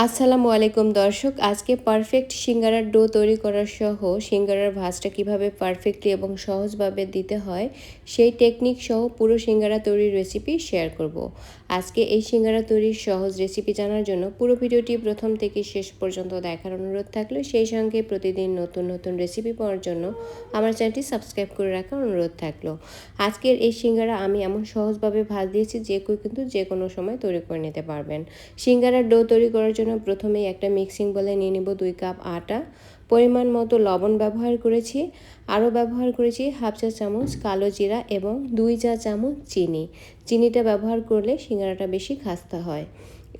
আসসালামু আলাইকুম দর্শক, আজকে পারফেক্ট সিঙ্গারার ডো তৈরি করার সহ সিঙ্গারার ভাঁজটা কিভাবে পারফেক্টলি এবং সহজভাবে দিতে হয় সেই টেকনিক সহ পুরো সিঙ্গারা তৈরির রেসিপি শেয়ার করব। আজকে এই সিঙ্গারা তৈরির সহজ রেসিপি জানার জন্য পুরো ভিডিওটি প্রথম থেকে শেষ পর্যন্ত দেখার অনুরোধ থাকলো। সেই সঙ্গে প্রতিদিন নতুন নতুন রেসিপি পাওয়ার জন্য আমার চ্যানেলটি সাবস্ক্রাইব করে রাখার অনুরোধ থাকলো। আজকের এই সিঙ্গারা আমি এমন সহজভাবে ভাজ দিয়েছি যে কেউ কিন্তু যে কোনো সময় তৈরি করে নিতে পারবেন। সিঙ্গারার ডো তৈরি করার জন্য প্রথমেই একটা মিক্সিং বলে নিয়ে নিব 2 কাপ আটা, পরিমাণ মতো লবণ ব্যবহার করেছি, আরও ব্যবহার করেছি হাফ চা চামচ কালো জিরা এবং 2 চা চামচ চিনি। চিনিটা ব্যবহার করলে সিঙ্গারাটা বেশি খাস্তা হয়।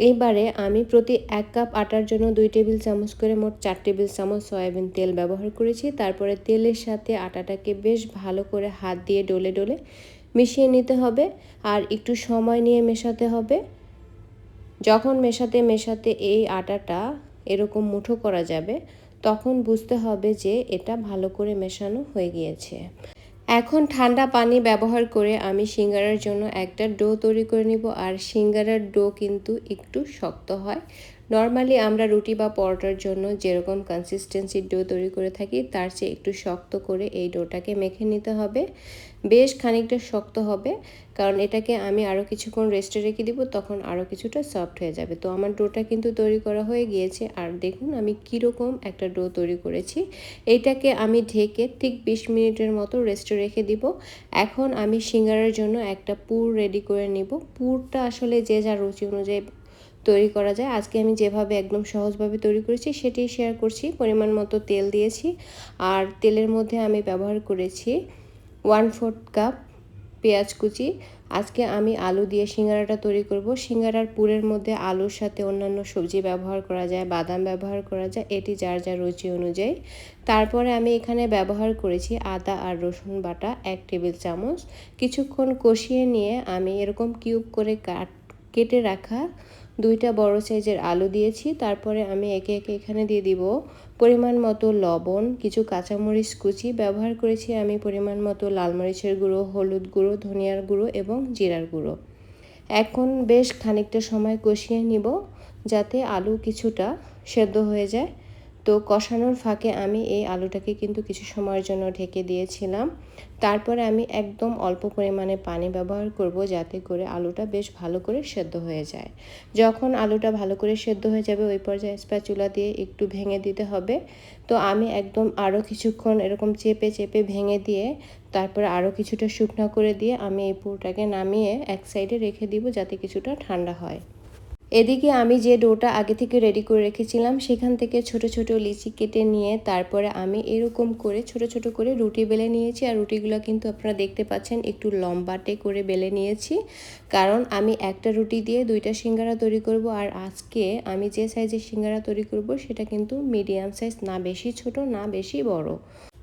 এইবারে আমি প্রতি 1 কাপ আটার জন্য 2 টেবিল চামচ করে মোট 4 টেবিল চামচ সয়াবিন তেল ব্যবহার করেছি। তারপরে তেলের সাথে আটাটাকে বেশ ভালো করে হাত দিয়ে ডলে ডলে মিশিয়ে নিতে হবে আর একটু সময় নিয়ে মেশাতে হবে। যখন মেশাতে মেশাতে এই আটাটা এরকম মুঠো করা যাবে তখন বুঝতে হবে যে এটা ভালো করে মেশানো হয়ে গিয়েছে। এখন ঠান্ডা পানি ব্যবহার করে আমি সিঙ্গারার জন্য একটা ডো তৈরি করে নিব। আর সিঙ্গারার ডো কিন্তু একটু শক্ত হয়। নর্মালি আমরা রুটি বা পরোটার জন্য যেরকম কনসিস্টেন্সির ডো তৈরি করে থাকি তার চেয়ে একটু শক্ত করে এই ডোটাকে মেখে নিতে হবে। বেশ খানিকটা শক্ত হবে, কারণ এটাকে আমি আরও কিছুক্ষণ রেস্টে রেখে দিব, তখন আরও কিছুটা সফট হয়ে যাবে। তো আমার ডোটা কিন্তু তৈরি করা হয়ে গিয়েছে। আর দেখুন আমি কীরকম একটা ডো তৈরি করেছি। এইটাকে আমি ঢেকে ঠিক 20 মিনিটের মতো রেস্টে রেখে দিব। এখন আমি সিঙ্গারার জন্য একটা পুর রেডি করে নিব। পুরটা আসলে যে যার রুচি অনুযায়ী তৈরি করা যায়। আজকে আমি যেভাবে একদম সহজভাবে তৈরি করেছি সেটাই শেয়ার করছি। পরিমাণ মতো তেল দিয়েছি আর তেলের মধ্যে আমি ব্যবহার করেছি 1/4 কাপ পেঁয়াজ কুচি। আজকে আমি আলু দিয়ে সিঙ্গারাটা তৈরি করব। সিঙ্গারার পুরের মধ্যে আলুর সাথে অন্যান্য সবজি ব্যবহার করা যায়, বাদাম ব্যবহার করা যায়, এটি যার যার রুচি অনুযায়ী। তারপরে আমি এখানে ব্যবহার করেছি আদা আর রসুন বাটা 1 টেবিল চামচ। কিছুক্ষণ কষিয়ে নিয়ে আমি এরকম কিউব করে কেটে রাখা 2টা বড় সাইজের আলু দিয়েছি। তারপরে আমি একে একে এখানে দিয়ে দিব পরিমাণ মতো লবণ, কিছু কাঁচামরিচ কুচি ব্যবহার করেছি আমি, পরিমাণ মতো লাল মরিচের গুঁড়ো, হলুদ গুঁড়ো, ধনিয়ার গুঁড়ো এবং জিরার গুঁড়ো। এখন বেশ খানিকটা সময় কষিয়ে নিব যাতে আলু কিছুটা সেদ্ধ হয়ে যায়। তো কষানোর ফাঁকে আমি এই আলুটাকে কিন্তু কিছু সময়ের জন্য ঢেকে দিয়েছিলাম। তারপরে আমি একদম অল্প পরিমাণে পানি ব্যবহার করব যাতে করে আলুটা বেশ ভালো করে সেদ্ধ হয়ে যায়। যখন আলুটা ভালো করে সেদ্ধ হয়ে যাবে ওই পর্যায়ে স্প্যাচুলা দিয়ে একটু ভেঙে দিতে হবে। তো আমি একদম আরও কিছুক্ষণ এরকম চেপে চেপে ভেঙে দিয়ে তারপরে আরও কিছুটা শুকনো করে দিয়ে আমি এই পুরটাকে নামিয়ে এক সাইডে রেখে দিব যাতে কিছুটা ঠান্ডা হয়। এদিকে আমি যে ডোটা আগে থেকে রেডি করে রেখেছিলাম সেখান থেকে ছোট ছোট লিচি কেটে নিয়ে তারপরে আমি এরকম করে ছোট ছোট করে রুটি বেলে নিয়েছি। আর রুটিগুলো কিন্তু আপনারা দেখতে পাচ্ছেন একটু লম্বাটে করে বেলে নিয়েছি, কারণ আমি একটা রুটি দিয়ে 2টা সিঙ্গারা তৈরি করব। আর আজকে আমি যে সাইজের সিঙ্গারা তৈরি করব সেটা কিন্তু মিডিয়াম সাইজ, না বেশি ছোট না বেশি বড়।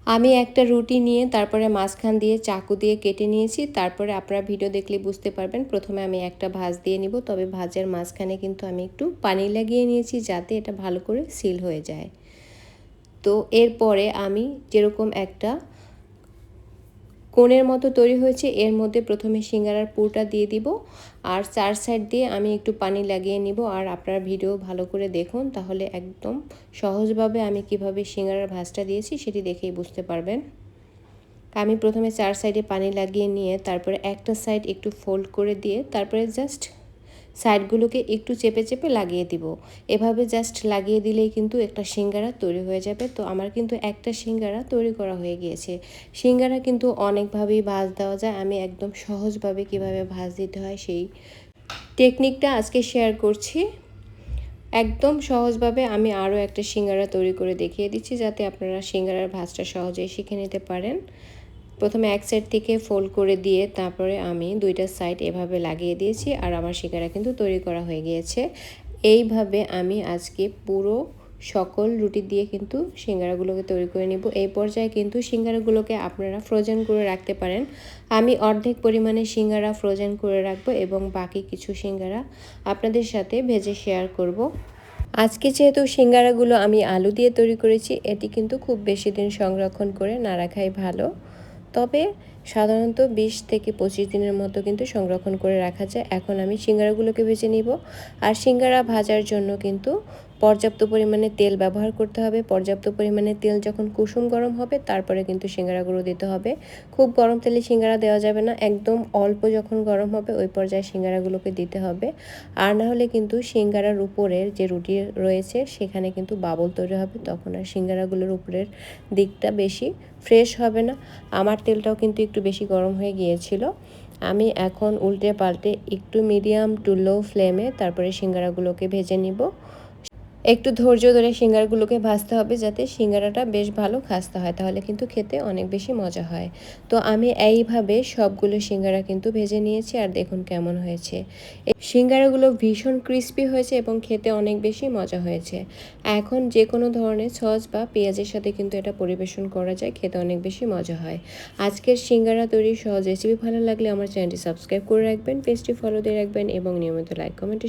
আমি একটা রুটি নিয়ে তারপরে মাঝখান দিয়ে চাকু দিয়ে কেটে নিয়েছি। তারপরে আপনারা ভিডিও দেখলে বুঝতে পারবেন। প্রথমে আমি একটা ভাঁজ দিয়ে নিব, তবে ভাঁজের মাঝখানে কিন্তু আমি একটু পানি লাগিয়ে নিয়েছি যাতে এটা ভালো করে সিল হয়ে যায়। তো এরপরে আমি যেরকম একটা কোণের মতো তৈরি হয়েছে এর মধ্যে প্রথমে সিঙ্গারার পুরটা দিয়ে দিব আর 4 সাইড দিয়ে আমি একটু পানি লাগিয়ে নিব। আর আপনারা ভিডিও ভালো করে দেখুন, তাহলে একদম সহজভাবে আমি কিভাবে সিঙ্গারার ভাঁজটা দিয়েছি সেটি দেখেই বুঝতে পারবেন। আমি প্রথমে 4 সাইডে পানি লাগিয়ে নিয়ে তারপরে একটা সাইড একটু ফোল্ড করে দিয়ে তারপরে জাস্ট সাইডগুলোকে একটু চেপে চেপে লাগিয়ে দিব। এভাবে জাস্ট লাগিয়ে দিলেই কিন্তু একটা সিঙ্গারা তৈরি হয়ে যাবে। তো আমার কিন্তু একটা সিঙ্গারা তৈরি করা হয়ে গিয়েছে। সিঙ্গারা কিন্তু অনেকভাবেই ভাঁজ দেওয়া যায়, আমি একদম সহজভাবে কিভাবে ভাঁজ দিতে হয় সেই টেকনিকটা আজকে শেয়ার করছি। একদম সহজভাবে আমি আরও একটা সিঙ্গারা তৈরি করে দেখিয়ে দিচ্ছি যাতে আপনারা সিঙ্গারার ভাঁজটা সহজেই শিখে নিতে পারেন। প্রথমে এক সাইড থেকে ফোল্ড করে দিয়ে তারপরে আমি 2টা সাইড এভাবে লাগিয়ে দিয়েছি আর আমার সিঙ্গারা কিন্তু তৈরি করা হয়ে গিয়েছে। এইভাবে আমি আজকে পুরো সকল রুটি দিয়ে কিন্তু সিঙ্গারাগুলোকে তৈরি করে নিব। এই পর্যায়ে কিন্তু সিঙ্গারাগুলোকে আপনারা ফ্রোজেন করে রাখতে পারেন। আমি অর্ধেক পরিমাণে সিঙ্গারা ফ্রোজেন করে রাখবো এবং বাকি কিছু সিঙ্গারা আপনাদের সাথে ভেজে শেয়ার করব। আজকে যেহেতু সিঙ্গারাগুলো আমি আলু দিয়ে তৈরি করেছি, এটি কিন্তু খুব বেশি দিন সংরক্ষণ করে না রাখাই ভালো। তবে সাধারণত 20 থেকে 25 দিনের মতো কিন্তু সংরক্ষণ করে রাখা যায়। এখন আমি সিঙ্গারাগুলোকে ভেজে নিব। আর সিঙ্গারা ভাজার জন্য কিন্তু পর্যাপ্ত পরিমাণে তেল ব্যবহার করতে হবে। পর্যাপ্ত পরিমাণে তেল যখন কুসুম গরম হবে তারপরে কিন্তু সিঙ্গারাগুলো দিতে হবে। খুব গরম তেলে সিঙ্গারা দেওয়া যাবে না, একদম অল্প যখন গরম হবে ওই পর্যায়ে সিঙ্গারাগুলোকে দিতে হবে। আর না হলে কিন্তু সিঙ্গারার উপরের যে রুটি রয়েছে সেখানে কিন্তু বাবল তৈরি হবে, তখন আর সিঙ্গারাগুলোর উপরের দিকটা বেশি ফ্রেশ হবে না। আমার তেলটাও কিন্তু একটু বেশি গরম হয়ে গিয়েছিল। আমি এখন উল্টে পাল্টে একটু মিডিয়াম টু লো ফ্লেমে তারপরে সিঙ্গারাগুলোকে ভেজে নিব। একটু ধৈর্য ধরে সিঙ্গারাগুলোকে ভাজতে হবে যাতে সিঙ্গারাটা বেশ ভালো খাস্তা হয়, তাহলে কিন্তু খেতে অনেক বেশি মজা হয়। তো আমি এইভাবে সবগুলো সিঙ্গারা কিন্তু ভেজে নিয়েছি আর দেখুন কেমন হয়েছে। এই সিঙ্গারাগুলো ভীষণ ক্রিস্পি হয়েছে এবং খেতে অনেক বেশি মজা হয়েছে। এখন যে কোনো ধরনের সস বা পেঁয়াজের সাথে কিন্তু এটা পরিবেশন করা যায়, খেতে অনেক বেশি মজা হয়। আজকের সিঙ্গারা তৈরির সহজ রেসিপি ভালো লাগলে আমার চ্যানেলটি সাবস্ক্রাইব করে রাখবেন, পেজটি ফলো দিয়ে রাখবেন এবং নিয়মিত লাইক কমেন্ট